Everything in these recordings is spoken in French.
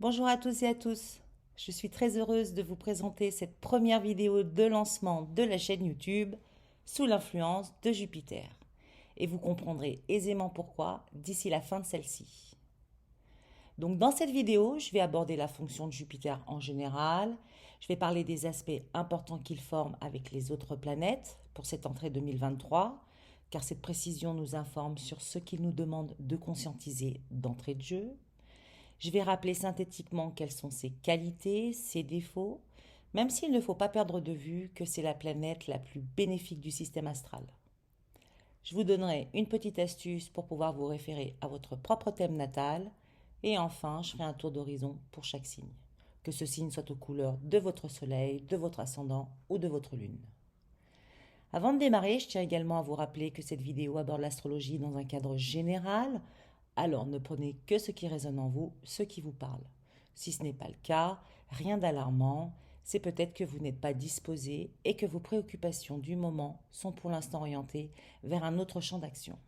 Bonjour à tous et à tous. Je suis très heureuse de vous présenter cette première vidéo de lancement de la chaîne YouTube sous l'influence de Jupiter. Et vous comprendrez aisément pourquoi d'ici la fin de celle-ci. Donc dans cette vidéo, je vais aborder la fonction de Jupiter en général. Je vais parler des aspects importants qu'il forme avec les autres planètes pour cette entrée 2023, car cette précision nous informe sur ce qu'il nous demande de conscientiser d'entrée de jeu. Je vais rappeler synthétiquement quelles sont ses qualités, ses défauts, même s'il ne faut pas perdre de vue que c'est la planète la plus bénéfique du système astral. Je vous donnerai une petite astuce pour pouvoir vous référer à votre propre thème natal. Et enfin, je ferai un tour d'horizon pour chaque signe, que ce signe soit aux couleurs de votre soleil, de votre ascendant ou de votre lune. Avant de démarrer, je tiens également à vous rappeler que cette vidéo aborde l'astrologie dans un cadre général, alors ne prenez que ce qui résonne en vous, ce qui vous parle. Si ce n'est pas le cas, rien d'alarmant, c'est peut-être que vous n'êtes pas disposé et que vos préoccupations du moment sont pour l'instant orientées vers un autre champ d'action.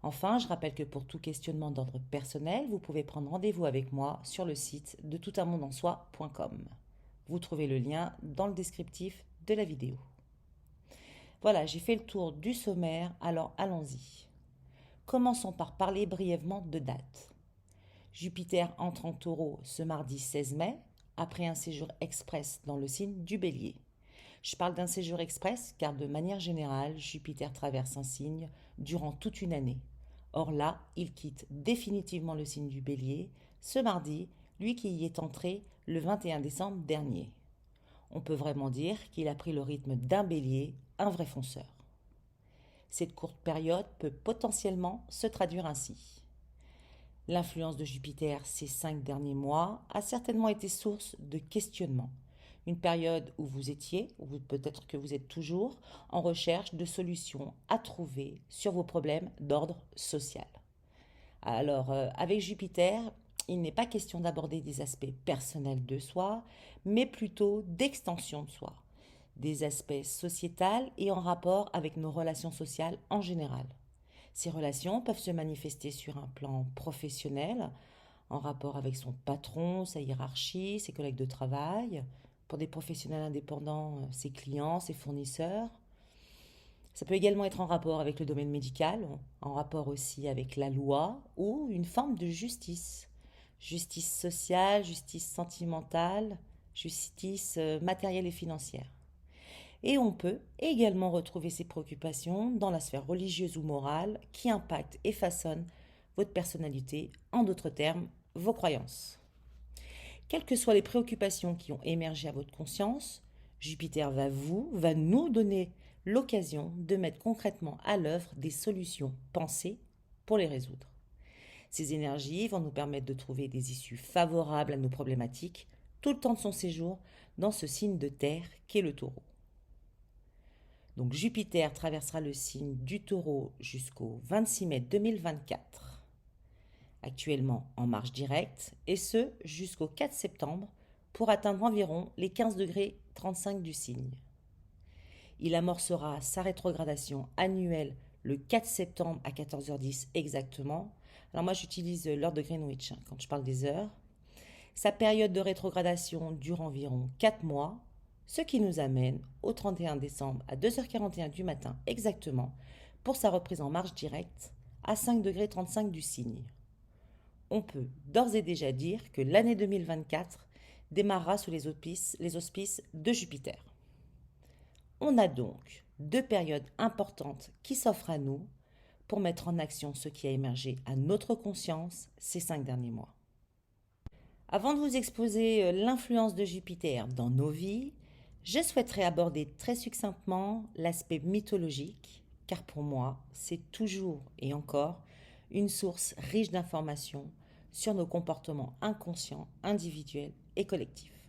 Enfin, je rappelle que pour tout questionnement d'ordre personnel, vous pouvez prendre rendez-vous avec moi sur le site de toutunmondensoi.com. Vous trouvez le lien dans le descriptif de la vidéo. Voilà, j'ai fait le tour du sommaire, alors allons-y. Commençons par parler brièvement de date. Jupiter entre en Taureau ce mardi 16 mai, après un séjour express dans le signe du Bélier. Je parle d'un séjour express car de manière générale, Jupiter traverse un signe durant toute une année. Or là, il quitte définitivement le signe du Bélier ce mardi, lui qui y est entré le 21 décembre dernier. On peut vraiment dire qu'il a pris le rythme d'un Bélier, un vrai fonceur. Cette courte période peut potentiellement se traduire ainsi. L'influence de Jupiter ces 5 derniers mois a certainement été source de questionnements. Une période où vous étiez, ou peut-être que vous êtes toujours, en recherche de solutions à trouver sur vos problèmes d'ordre social. Alors, avec Jupiter, il n'est pas question d'aborder des aspects personnels de soi, mais plutôt d'extension de soi, des aspects sociétals et en rapport avec nos relations sociales en général. Ces relations peuvent se manifester sur un plan professionnel, en rapport avec son patron, sa hiérarchie, ses collègues de travail, pour des professionnels indépendants, ses clients, ses fournisseurs. Ça peut également être en rapport avec le domaine médical, en rapport aussi avec la loi ou une forme de justice. Justice sociale, justice sentimentale, justice matérielle et financière. Et on peut également retrouver ces préoccupations dans la sphère religieuse ou morale qui impactent et façonnent votre personnalité, en d'autres termes, vos croyances. Quelles que soient les préoccupations qui ont émergé à votre conscience, Jupiter va nous donner l'occasion de mettre concrètement à l'œuvre des solutions pensées pour les résoudre. Ces énergies vont nous permettre de trouver des issues favorables à nos problématiques tout le temps de son séjour dans ce signe de terre qu'est le taureau. Donc Jupiter traversera le signe du Taureau jusqu'au 26 mai 2024, actuellement en marche directe, et ce jusqu'au 4 septembre pour atteindre environ les 15 degrés 35 du signe. Il amorcera sa rétrogradation annuelle le 4 septembre à 14h10 exactement. Alors moi j'utilise l'heure de Greenwich quand je parle des heures. Sa période de rétrogradation dure environ 4 mois, ce qui nous amène au 31 décembre à 2h41 du matin exactement pour sa reprise en marche directe à 5 degrés 35 du signe. On peut d'ores et déjà dire que l'année 2024 démarrera sous les auspices de Jupiter. On a donc 2 périodes importantes qui s'offrent à nous pour mettre en action ce qui a émergé à notre conscience ces 5 derniers mois. Avant de vous exposer l'influence de Jupiter dans nos vies, je souhaiterais aborder très succinctement l'aspect mythologique, car pour moi, c'est toujours et encore une source riche d'informations sur nos comportements inconscients, individuels et collectifs.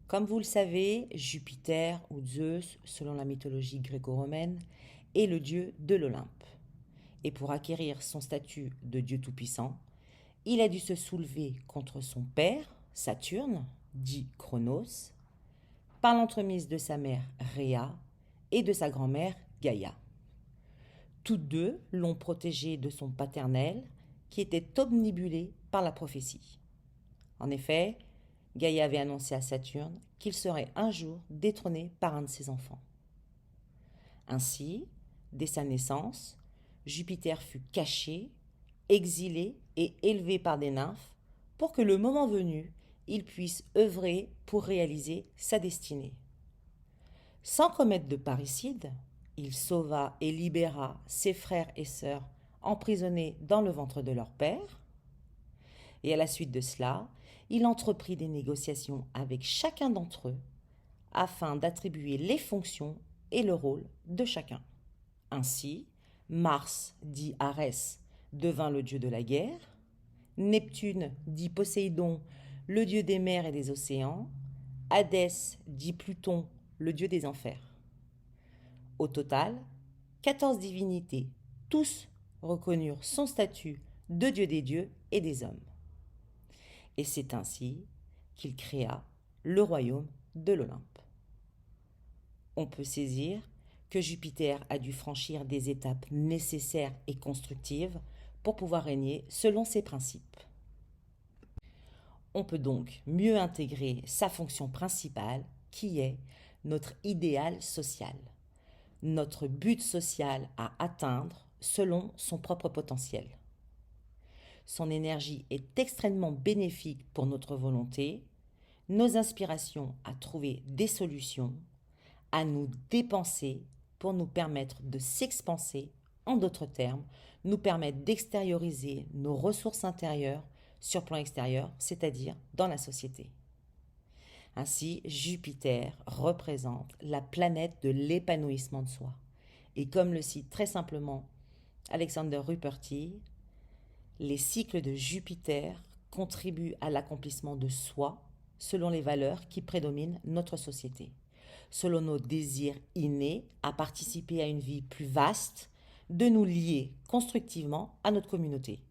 Comme vous le savez, Jupiter ou Zeus, selon la mythologie gréco-romaine, est le dieu de l'Olympe. Et pour acquérir son statut de dieu tout-puissant, il a dû se soulever contre son père, Saturne, dit Chronos, par l'entremise de sa mère Rhea et de sa grand-mère Gaïa. Toutes deux l'ont protégé de son paternel, qui était obnubilé par la prophétie. En effet, Gaïa avait annoncé à Saturne qu'il serait un jour détrôné par un de ses enfants. Ainsi, dès sa naissance, Jupiter fut caché, exilé et élevé par des nymphes pour que le moment venu, il puisse œuvrer pour réaliser sa destinée. Sans commettre de parricide, il sauva et libéra ses frères et sœurs emprisonnés dans le ventre de leur père, et à la suite de cela, il entreprit des négociations avec chacun d'entre eux afin d'attribuer les fonctions et le rôle de chacun. Ainsi, Mars, dit Arès, devint le dieu de la guerre, Neptune, dit Poséidon, le dieu des mers et des océans, Hadès, dit Pluton, le dieu des enfers. Au total, 14 divinités, tous reconnurent son statut de dieu des dieux et des hommes. Et c'est ainsi qu'il créa le royaume de l'Olympe. On peut saisir que Jupiter a dû franchir des étapes nécessaires et constructives pour pouvoir régner selon ses principes. On peut donc mieux intégrer sa fonction principale, qui est notre idéal social, notre but social à atteindre selon son propre potentiel. Son énergie est extrêmement bénéfique pour notre volonté, nos inspirations à trouver des solutions, à nous dépenser pour nous permettre de s'expanser, en d'autres termes, nous permettre d'extérioriser nos ressources intérieures sur plan extérieur, c'est-à-dire dans la société. Ainsi, Jupiter représente la planète de l'épanouissement de soi. Et comme le cite très simplement Alexander Ruperti, les cycles de Jupiter contribuent à l'accomplissement de soi selon les valeurs qui prédominent notre société, selon nos désirs innés à participer à une vie plus vaste, de nous lier constructivement à notre communauté.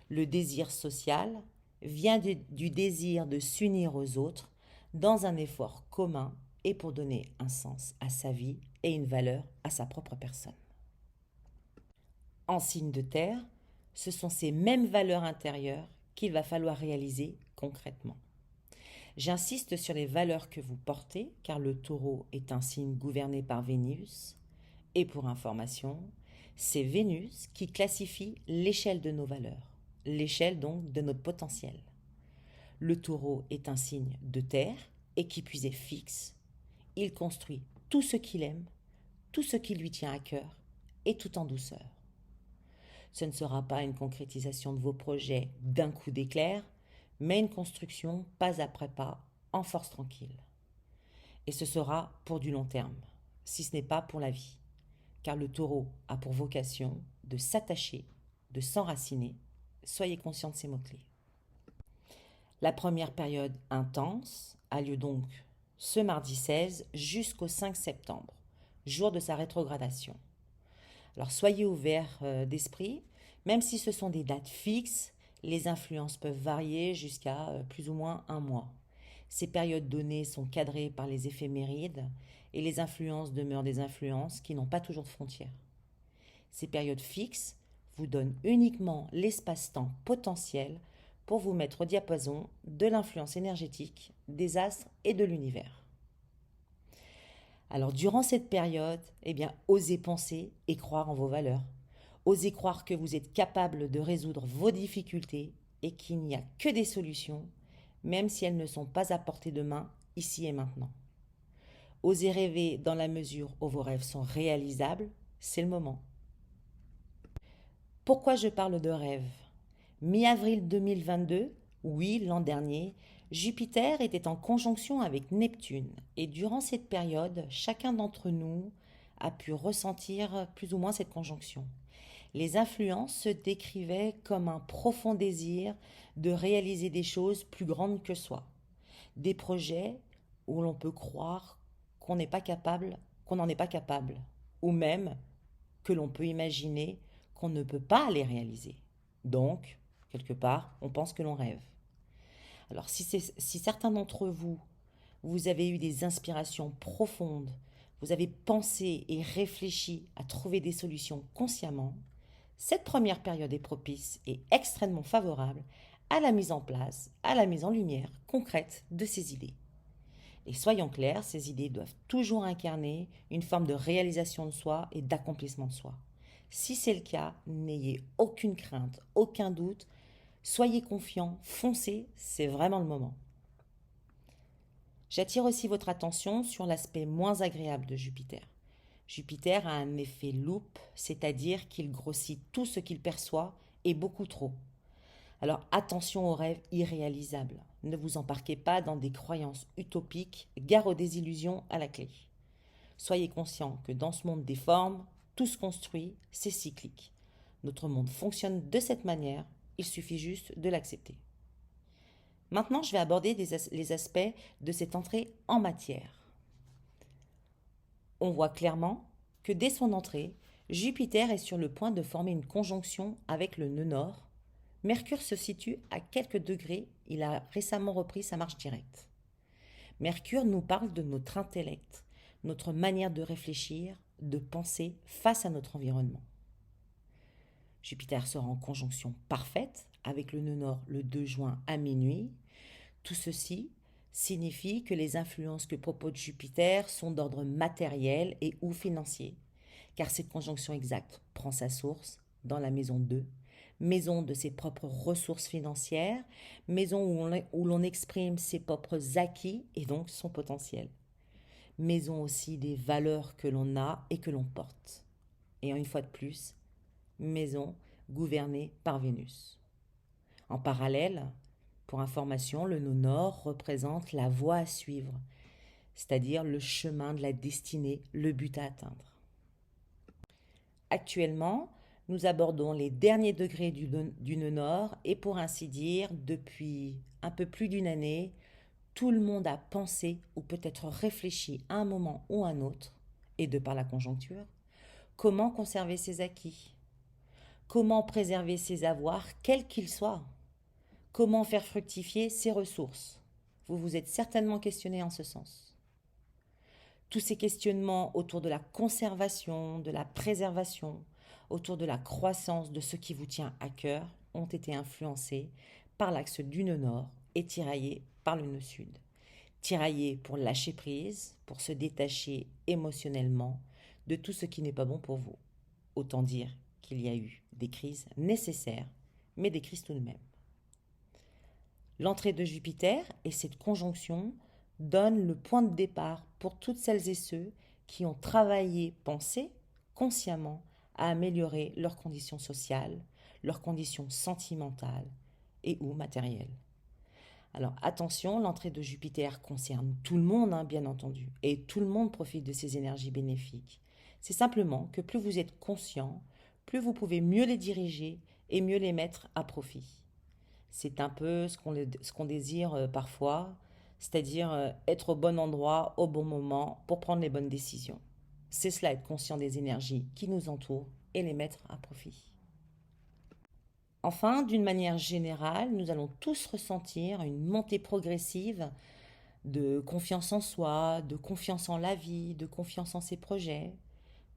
Le désir social vient du désir de s'unir aux autres dans un effort commun et pour donner un sens à sa vie et une valeur à sa propre personne. En signe de terre, ce sont ces mêmes valeurs intérieures qu'il va falloir réaliser concrètement. J'insiste sur les valeurs que vous portez, car le taureau est un signe gouverné par Vénus. Et pour information, c'est Vénus qui classifie l'échelle de nos valeurs, l'échelle donc de notre potentiel. Le taureau est un signe de terre et qui puis est fixe. Il construit tout ce qu'il aime, tout ce qui lui tient à cœur et tout en douceur. Ce ne sera pas une concrétisation de vos projets d'un coup d'éclair, mais une construction pas après pas, en force tranquille. Et ce sera pour du long terme, si ce n'est pas pour la vie, car le taureau a pour vocation de s'attacher, de s'enraciner. Soyez conscient de ces mots-clés. La première période intense a lieu donc ce mardi 16 jusqu'au 5 septembre, jour de sa rétrogradation. Alors soyez ouverts d'esprit, même si ce sont des dates fixes, les influences peuvent varier jusqu'à plus ou moins un mois. Ces périodes données sont cadrées par les éphémérides et les influences demeurent des influences qui n'ont pas toujours de frontières. Ces périodes fixes vous donnent uniquement l'espace-temps potentiel pour vous mettre au diapason de l'influence énergétique des astres et de l'univers. Alors durant cette période, osez penser et croire en vos valeurs. Osez croire que vous êtes capable de résoudre vos difficultés et qu'il n'y a que des solutions, même si elles ne sont pas à portée de main ici et maintenant. Osez rêver dans la mesure où vos rêves sont réalisables, c'est le moment. Pourquoi je parle de rêve ? Mi-avril 2022, oui, l'an dernier, Jupiter était en conjonction avec Neptune et durant cette période, chacun d'entre nous a pu ressentir plus ou moins cette conjonction. Les influences se décrivaient comme un profond désir de réaliser des choses plus grandes que soi, des projets où l'on peut croire qu'on n'est pas capable, qu'on n'en est pas capable, ou même que l'on peut imaginer qu'on ne peut pas les réaliser. Donc, quelque part, on pense que l'on rêve. Alors, si certains d'entre vous, vous avez eu des inspirations profondes, vous avez pensé et réfléchi à trouver des solutions consciemment, cette première période est propice et extrêmement favorable à la mise en place, à la mise en lumière concrète de ces idées. Et soyons clairs, ces idées doivent toujours incarner une forme de réalisation de soi et d'accomplissement de soi. Si c'est le cas, n'ayez aucune crainte, aucun doute, soyez confiants, foncez, c'est vraiment le moment. J'attire aussi votre attention sur l'aspect moins agréable de Jupiter. Jupiter a un effet loupe, c'est-à-dire qu'il grossit tout ce qu'il perçoit et beaucoup trop. Alors attention aux rêves irréalisables. Ne vous embarquez pas dans des croyances utopiques, gare aux désillusions à la clé. Soyez conscient que dans ce monde des formes, tout se construit, c'est cyclique. Notre monde fonctionne de cette manière, il suffit juste de l'accepter. Maintenant, je vais aborder les aspects de cette entrée en matière. On voit clairement que dès son entrée, Jupiter est sur le point de former une conjonction avec le nœud nord. Mercure se situe à quelques degrés, il a récemment repris sa marche directe. Mercure nous parle de notre intellect, notre manière de réfléchir, de penser face à notre environnement. Jupiter sera en conjonction parfaite avec le nœud nord le 2 juin à minuit. Tout ceci signifie que les influences que propose Jupiter sont d'ordre matériel et ou financier, car cette conjonction exacte prend sa source dans la maison 2, maison de ses propres ressources financières, maison où l'on exprime ses propres acquis et donc son potentiel. Maison aussi des valeurs que l'on a et que l'on porte. Et une fois de plus, maison gouvernée par Vénus. En parallèle, pour information, le nœud nord représente la voie à suivre, c'est-à-dire le chemin de la destinée, le but à atteindre. Actuellement, nous abordons les derniers degrés du nœud nord et pour ainsi dire, depuis un peu plus d'une année, tout le monde a pensé ou peut-être réfléchi à un moment ou un autre, et de par la conjoncture, comment conserver ses acquis, comment préserver ses avoirs, quels qu'ils soient, comment faire fructifier ses ressources. Vous vous êtes certainement questionné en ce sens. Tous ces questionnements autour de la conservation, de la préservation, autour de la croissance de ce qui vous tient à cœur ont été influencés par l'axe du nœud nord et tiraillés par le nœud sud. Tiraillés pour lâcher prise, pour se détacher émotionnellement de tout ce qui n'est pas bon pour vous. Autant dire qu'il y a eu des crises nécessaires, mais des crises tout de même. L'entrée de Jupiter et cette conjonction donnent le point de départ pour toutes celles et ceux qui ont travaillé, pensé consciemment à améliorer leurs conditions sociales, leurs conditions sentimentales et ou matérielles. Alors attention, l'entrée de Jupiter concerne tout le monde, bien entendu, et tout le monde profite de ces énergies bénéfiques. C'est simplement que plus vous êtes conscient, plus vous pouvez mieux les diriger et mieux les mettre à profit. C'est un peu ce qu'on désire parfois, c'est-à-dire être au bon endroit, au bon moment, pour prendre les bonnes décisions. C'est cela, être conscient des énergies qui nous entourent et les mettre à profit. Enfin, d'une manière générale, nous allons tous ressentir une montée progressive de confiance en soi, de confiance en la vie, de confiance en ses projets.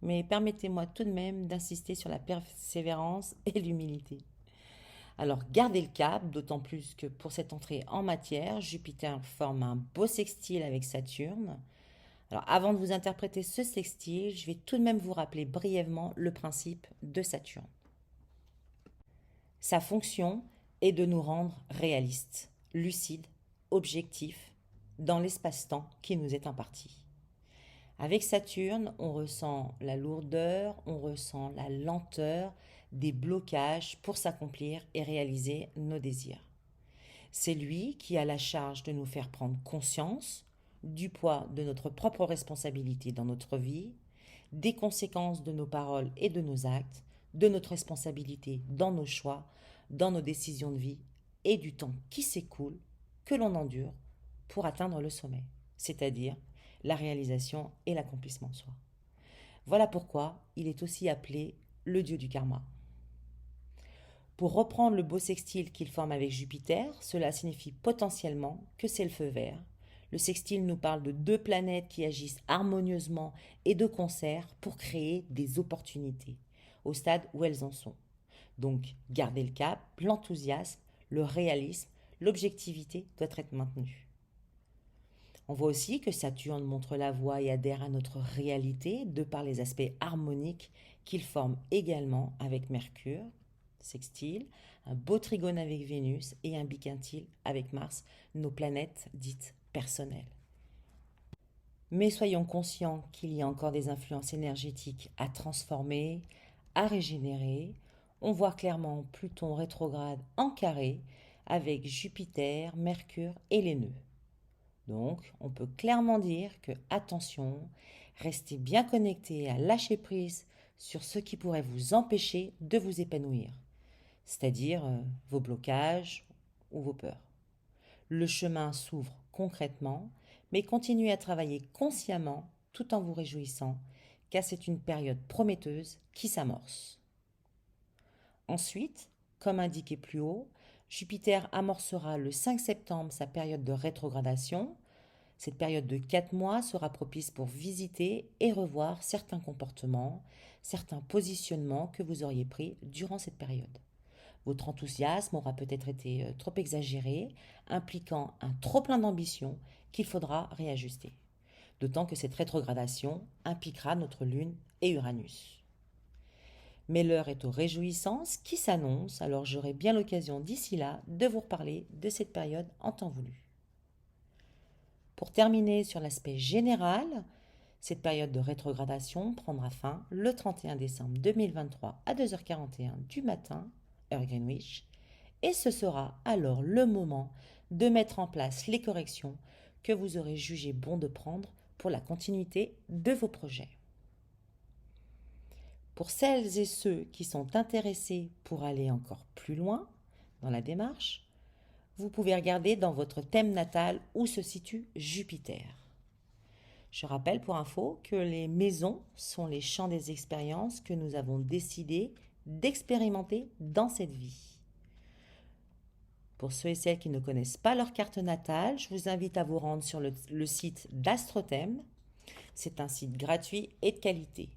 Mais permettez-moi tout de même d'insister sur la persévérance et l'humilité. Alors gardez le cap, d'autant plus que pour cette entrée en matière, Jupiter forme un beau sextile avec Saturne. Alors avant de vous interpréter ce sextile, je vais tout de même vous rappeler brièvement le principe de Saturne. Sa fonction est de nous rendre réalistes, lucides, objectifs, dans l'espace-temps qui nous est imparti. Avec Saturne, on ressent la lourdeur, on ressent la lenteur, des blocages pour s'accomplir et réaliser nos désirs. C'est lui qui a la charge de nous faire prendre conscience du poids de notre propre responsabilité dans notre vie, des conséquences de nos paroles et de nos actes, de notre responsabilité dans nos choix, dans nos décisions de vie et du temps qui s'écoule, que l'on endure pour atteindre le sommet, c'est-à-dire la réalisation et l'accomplissement de soi. Voilà pourquoi il est aussi appelé le dieu du karma. Pour reprendre le beau sextile qu'il forme avec Jupiter, cela signifie potentiellement que c'est le feu vert. Le sextile nous parle de deux planètes qui agissent harmonieusement et de concert pour créer des opportunités au stade où elles en sont. Donc, gardez le cap, l'enthousiasme, le réalisme, l'objectivité doit être maintenue. On voit aussi que Saturne montre la voie et adhère à notre réalité de par les aspects harmoniques qu'il forme également avec Mercure, sextile, un beau trigone avec Vénus et un biquintile avec Mars, nos planètes dites personnelles. Mais soyons conscients qu'il y a encore des influences énergétiques à transformer, à régénérer. On voit clairement Pluton rétrograde en carré avec Jupiter, Mercure et les nœuds. Donc, on peut clairement dire que, attention, restez bien connectés à lâcher prise sur ce qui pourrait vous empêcher de vous épanouir, c'est-à-dire vos blocages ou vos peurs. Le chemin s'ouvre concrètement, mais continuez à travailler consciemment tout en vous réjouissant, car c'est une période prometteuse qui s'amorce. Ensuite, comme indiqué plus haut, Jupiter amorcera le 5 septembre sa période de rétrogradation. Cette période de 4 mois sera propice pour visiter et revoir certains comportements, certains positionnements que vous auriez pris durant cette période. Votre enthousiasme aura peut-être été trop exagéré, impliquant un trop-plein d'ambition qu'il faudra réajuster. D'autant que cette rétrogradation impliquera notre Lune et Uranus. Mais l'heure est aux réjouissances qui s'annoncent, alors j'aurai bien l'occasion d'ici là de vous reparler de cette période en temps voulu. Pour terminer sur l'aspect général, cette période de rétrogradation prendra fin le 31 décembre 2023 à 2h41 du matin, heure Greenwich, et ce sera alors le moment de mettre en place les corrections que vous aurez jugé bon de prendre pour la continuité de vos projets. Pour celles et ceux qui sont intéressés pour aller encore plus loin dans la démarche, vous pouvez regarder dans votre thème natal où se situe Jupiter. Je rappelle pour info que les maisons sont les champs des expériences que nous avons décidé d'expérimenter dans cette vie. Pour ceux et celles qui ne connaissent pas leur carte natale, je vous invite à vous rendre sur le site d'Astrothème. C'est un site gratuit et de qualité.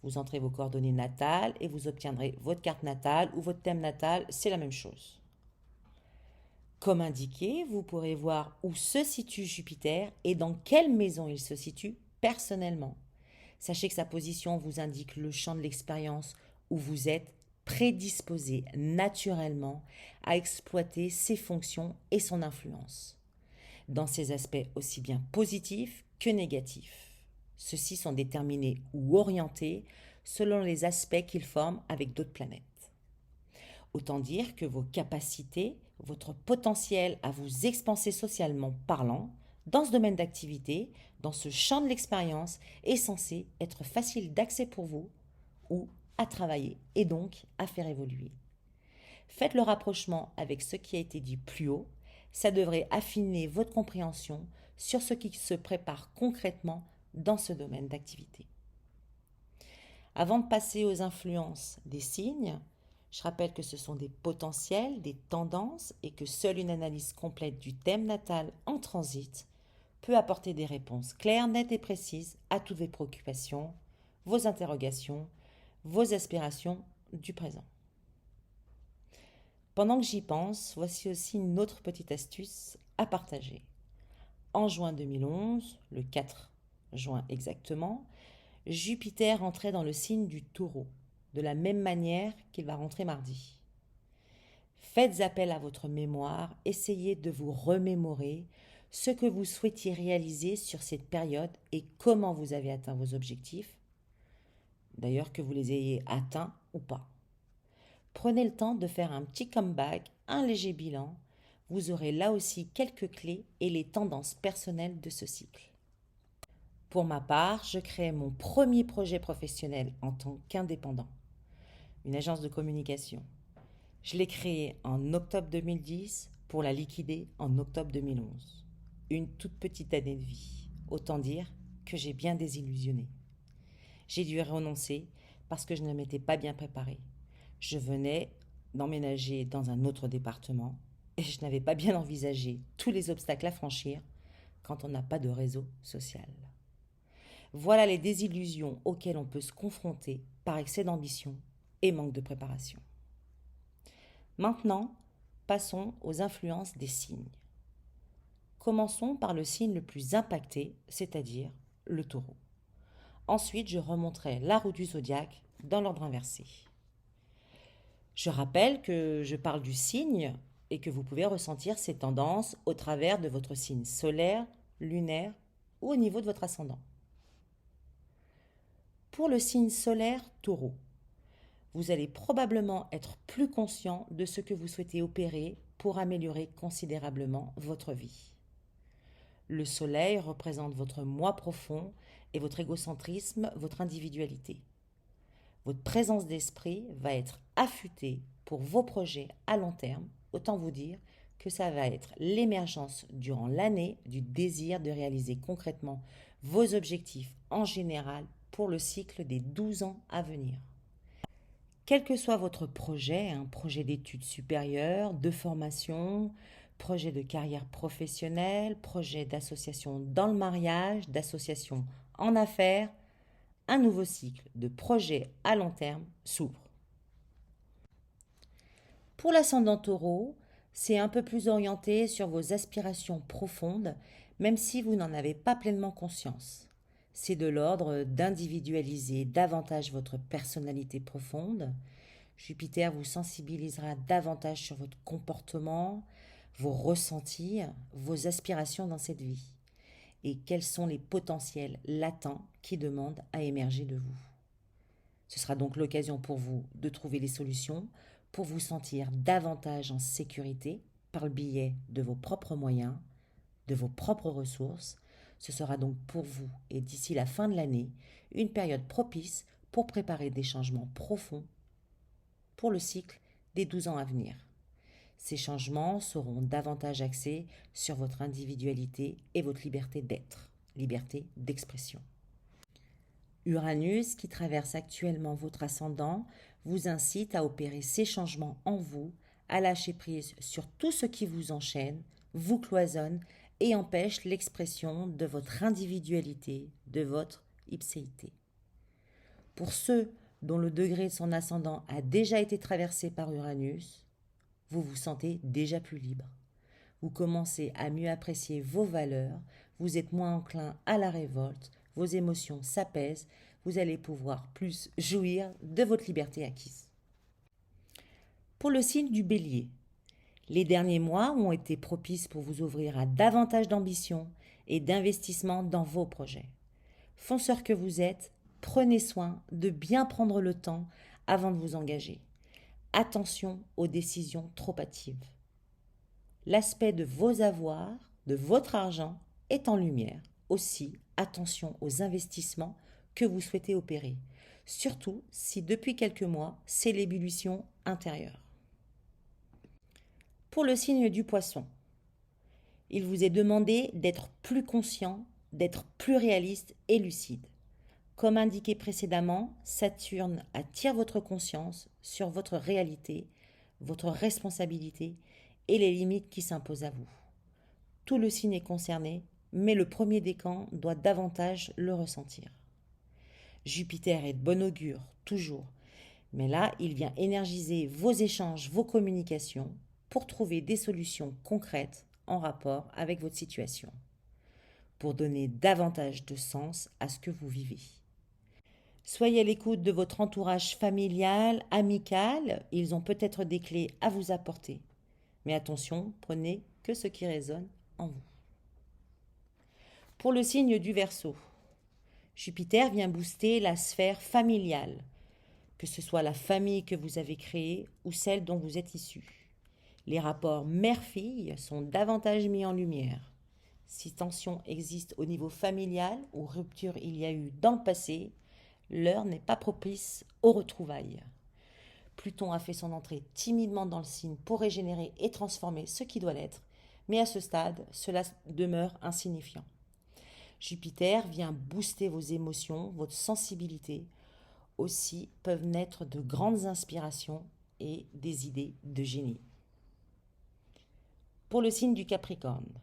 Vous entrez vos coordonnées natales et vous obtiendrez votre carte natale ou votre thème natal, c'est la même chose. Comme indiqué, vous pourrez voir où se situe Jupiter et dans quelle maison il se situe personnellement. Sachez que sa position vous indique le champ de l'expérience où vous êtes prédisposé naturellement à exploiter ses fonctions et son influence, dans ses aspects aussi bien positifs que négatifs. Ceux-ci sont déterminés ou orientés selon les aspects qu'ils forment avec d'autres planètes. Autant dire que vos capacités, votre potentiel à vous expanser socialement parlant, dans ce domaine d'activité, dans ce champ de l'expérience, est censé être facile d'accès pour vous ou à travailler et donc à faire évoluer. Faites le rapprochement avec ce qui a été dit plus haut, ça devrait affiner votre compréhension sur ce qui se prépare concrètement dans ce domaine d'activité. Avant de passer aux influences des signes, je rappelle que ce sont des potentiels, des tendances et que seule une analyse complète du thème natal en transit peut apporter des réponses claires, nettes et précises à toutes vos préoccupations, vos interrogations, vos aspirations du présent. Pendant que j'y pense, voici aussi une autre petite astuce à partager. En juin 2011, le 4 juin exactement, Jupiter entrait dans le signe du Taureau, de la même manière qu'il va rentrer mardi. Faites appel à votre mémoire, essayez de vous remémorer ce que vous souhaitiez réaliser sur cette période et comment vous avez atteint vos objectifs, d'ailleurs que vous les ayez atteints ou pas. Prenez le temps de faire un petit comeback, un léger bilan. Vous aurez là aussi quelques clés et les tendances personnelles de ce cycle. Pour ma part, je crée mon premier projet professionnel en tant qu'indépendant, une agence de communication. Je l'ai créé en octobre 2010 pour la liquider en octobre 2011. Une toute petite année de vie. Autant dire que j'ai bien désillusionné. J'ai dû renoncer parce que je ne m'étais pas bien préparée. Je venais d'emménager dans un autre département et je n'avais pas bien envisagé tous les obstacles à franchir quand on n'a pas de réseau social. Voilà les désillusions auxquelles on peut se confronter par excès d'ambition et manque de préparation. Maintenant, passons aux influences des signes. Commençons par le signe le plus impacté, c'est-à-dire le Taureau. Ensuite, je remonterai la roue du zodiaque dans l'ordre inversé. Je rappelle que je parle du signe et que vous pouvez ressentir ces tendances au travers de votre signe solaire, lunaire ou au niveau de votre ascendant. Pour le signe solaire Taureau, vous allez probablement être plus conscient de ce que vous souhaitez opérer pour améliorer considérablement votre vie. Le soleil représente votre moi profond et votre égocentrisme, votre individualité. Votre présence d'esprit va être affûtée pour vos projets à long terme. Autant vous dire que ça va être l'émergence durant l'année du désir de réaliser concrètement vos objectifs en général pour le cycle des 12 ans à venir. Quel que soit votre projet, un projet d'études supérieures, de formation, projet de carrière professionnelle, projet d'association dans le mariage, d'association en affaires, un nouveau cycle de projets à long terme s'ouvre. Pour l'ascendant Taureau, c'est un peu plus orienté sur vos aspirations profondes, même si vous n'en avez pas pleinement conscience. C'est de l'ordre d'individualiser davantage votre personnalité profonde. Jupiter vous sensibilisera davantage sur votre comportement, vos ressentis, vos aspirations dans cette vie et quels sont les potentiels latents qui demandent à émerger de vous. Ce sera donc l'occasion pour vous de trouver des solutions pour vous sentir davantage en sécurité par le biais de vos propres moyens, de vos propres ressources. Ce sera donc pour vous, et d'ici la fin de l'année, une période propice pour préparer des changements profonds pour le cycle des 12 ans à venir. Ces changements seront davantage axés sur votre individualité et votre liberté d'être, liberté d'expression. Uranus, qui traverse actuellement votre ascendant, vous incite à opérer ces changements en vous, à lâcher prise sur tout ce qui vous enchaîne, vous cloisonne et empêche l'expression de votre individualité, de votre ipséité. Pour ceux dont le degré de son ascendant a déjà été traversé par Uranus, vous vous sentez déjà plus libre. Vous commencez à mieux apprécier vos valeurs, vous êtes moins enclin à la révolte, vos émotions s'apaisent, vous allez pouvoir plus jouir de votre liberté acquise. Pour le signe du Bélier, les derniers mois ont été propices pour vous ouvrir à davantage d'ambition et d'investissement dans vos projets. Fonceur que vous êtes, prenez soin de bien prendre le temps avant de vous engager. Attention aux décisions trop hâtives. L'aspect de vos avoirs, de votre argent, est en lumière. Aussi, attention aux investissements que vous souhaitez opérer, surtout si depuis quelques mois, c'est l'ébullition intérieure. Pour le signe du Poisson, il vous est demandé d'être plus conscient, d'être plus réaliste et lucide. Comme indiqué précédemment, Saturne attire votre conscience sur votre réalité, votre responsabilité et les limites qui s'imposent à vous. Tout le signe est concerné, mais le premier décan doit davantage le ressentir. Jupiter est de bon augure, toujours, mais là, il vient énergiser vos échanges, vos communications pour trouver des solutions concrètes en rapport avec votre situation, pour donner davantage de sens à ce que vous vivez. Soyez à l'écoute de votre entourage familial, amical, ils ont peut-être des clés à vous apporter. Mais attention, prenez que ce qui résonne en vous. Pour le signe du Verseau, Jupiter vient booster la sphère familiale, que ce soit la famille que vous avez créée ou celle dont vous êtes issu. Les rapports mère-fille sont davantage mis en lumière. Si tension existe au niveau familial ou rupture il y a eu dans le passé, l'heure n'est pas propice aux retrouvailles. Pluton a fait son entrée timidement dans le signe pour régénérer et transformer ce qui doit l'être, mais à ce stade, cela demeure insignifiant. Jupiter vient booster vos émotions, votre sensibilité. Aussi peuvent naître de grandes inspirations et des idées de génie. Pour le signe du Capricorne,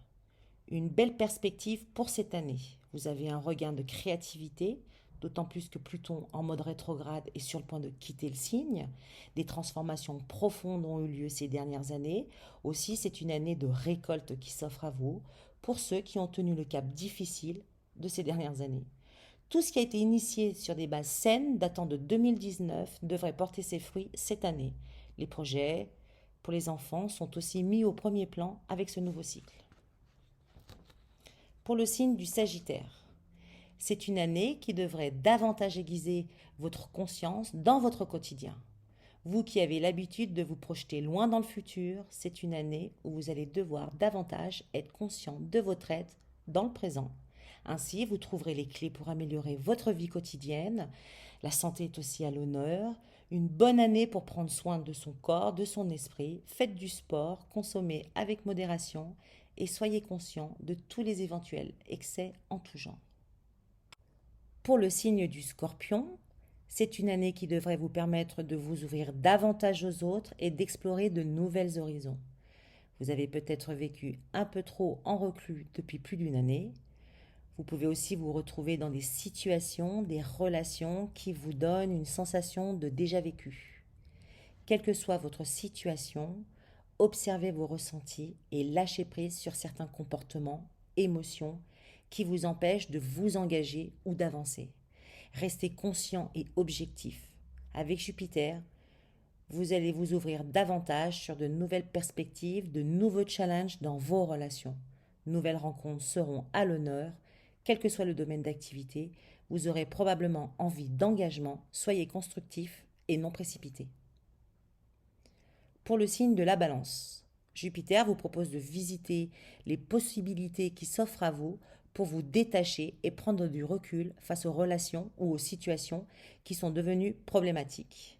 une belle perspective pour cette année. Vous avez un regain de créativité, d'autant plus que Pluton en mode rétrograde est sur le point de quitter le signe. Des transformations profondes ont eu lieu ces dernières années. Aussi, c'est une année de récolte qui s'offre à vous pour ceux qui ont tenu le cap difficile de ces dernières années. Tout ce qui a été initié sur des bases saines datant de 2019 devrait porter ses fruits cette année. Les projets pour les enfants sont aussi mis au premier plan avec ce nouveau cycle. Pour le signe du Sagittaire, c'est une année qui devrait davantage aiguiser votre conscience dans votre quotidien. Vous qui avez l'habitude de vous projeter loin dans le futur, c'est une année où vous allez devoir davantage être conscient de votre aide dans le présent. Ainsi, vous trouverez les clés pour améliorer votre vie quotidienne. La santé est aussi à l'honneur. Une bonne année pour prendre soin de son corps, de son esprit. Faites du sport, consommez avec modération et soyez conscient de tous les éventuels excès en tout genre. Pour le signe du Scorpion, c'est une année qui devrait vous permettre de vous ouvrir davantage aux autres et d'explorer de nouvelles horizons. Vous avez peut-être vécu un peu trop en reclus depuis plus d'une année. Vous pouvez aussi vous retrouver dans des situations, des relations qui vous donnent une sensation de déjà vécu. Quelle que soit votre situation, observez vos ressentis et lâchez prise sur certains comportements, émotions qui vous empêchent de vous engager ou d'avancer. Restez conscient et objectif. Avec Jupiter, vous allez vous ouvrir davantage sur de nouvelles perspectives, de nouveaux challenges dans vos relations. Nouvelles rencontres seront à l'honneur. Quel que soit le domaine d'activité, vous aurez probablement envie d'engagement. Soyez constructif et non précipité. Pour le signe de la Balance, Jupiter vous propose de visiter les possibilités qui s'offrent à vous pour vous détacher et prendre du recul face aux relations ou aux situations qui sont devenues problématiques.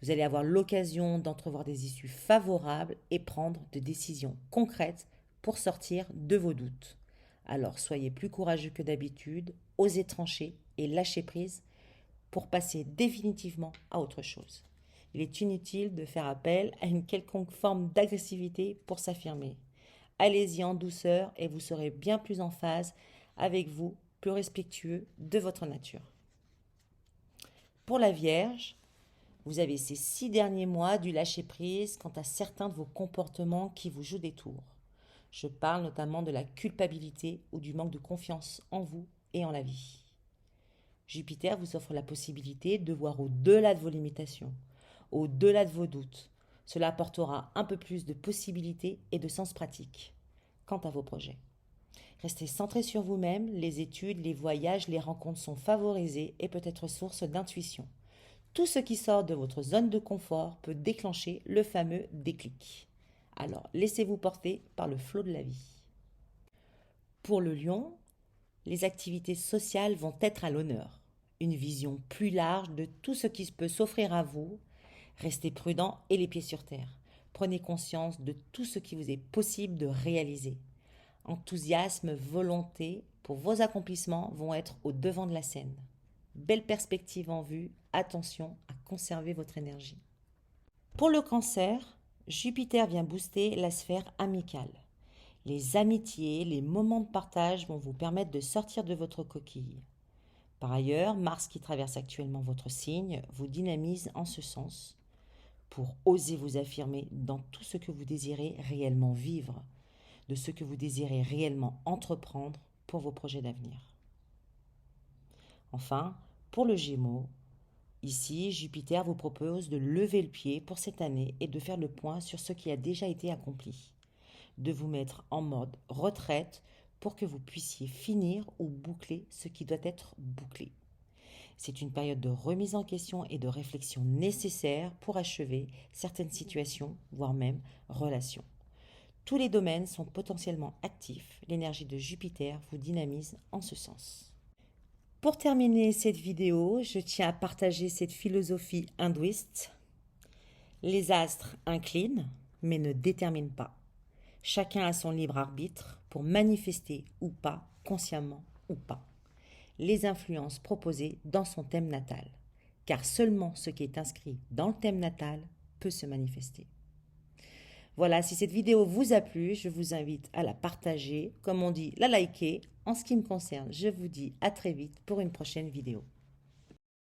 Vous allez avoir l'occasion d'entrevoir des issues favorables et prendre des décisions concrètes pour sortir de vos doutes. Alors soyez plus courageux que d'habitude, osez trancher et lâchez prise pour passer définitivement à autre chose. Il est inutile de faire appel à une quelconque forme d'agressivité pour s'affirmer. Allez-y en douceur et vous serez bien plus en phase avec vous, plus respectueux de votre nature. Pour la Vierge, vous avez ces 6 derniers mois dû lâcher prise quant à certains de vos comportements qui vous jouent des tours. Je parle notamment de la culpabilité ou du manque de confiance en vous et en la vie. Jupiter vous offre la possibilité de voir au-delà de vos limitations, au-delà de vos doutes. Cela apportera un peu plus de possibilités et de sens pratique quant à vos projets. Restez centré sur vous-même, les études, les voyages, les rencontres sont favorisées et peut être source d'intuition. Tout ce qui sort de votre zone de confort peut déclencher le fameux déclic. Alors, laissez-vous porter par le flot de la vie. Pour le Lion, les activités sociales vont être à l'honneur. Une vision plus large de tout ce qui peut s'offrir à vous. Restez prudent et les pieds sur terre. Prenez conscience de tout ce qui vous est possible de réaliser. Enthousiasme, volonté pour vos accomplissements vont être au devant de la scène. Belle perspective en vue, attention à conserver votre énergie. Pour le Cancer, Jupiter vient booster la sphère amicale. Les amitiés, les moments de partage vont vous permettre de sortir de votre coquille. Par ailleurs, Mars qui traverse actuellement votre signe vous dynamise en ce sens pour oser vous affirmer dans tout ce que vous désirez réellement vivre, de ce que vous désirez réellement entreprendre pour vos projets d'avenir. Enfin, pour le Gémeaux, ici, Jupiter vous propose de lever le pied pour cette année et de faire le point sur ce qui a déjà été accompli, de vous mettre en mode retraite pour que vous puissiez finir ou boucler ce qui doit être bouclé. C'est une période de remise en question et de réflexion nécessaire pour achever certaines situations, voire même relations. Tous les domaines sont potentiellement actifs. L'énergie de Jupiter vous dynamise en ce sens. Pour terminer cette vidéo, je tiens à partager cette philosophie hindouiste. Les astres inclinent, mais ne déterminent pas. Chacun a son libre arbitre pour manifester ou pas, consciemment ou pas, les influences proposées dans son thème natal. Car seulement ce qui est inscrit dans le thème natal peut se manifester. Voilà, si cette vidéo vous a plu, je vous invite à la partager, comme on dit, la liker. En ce qui me concerne, je vous dis à très vite pour une prochaine vidéo.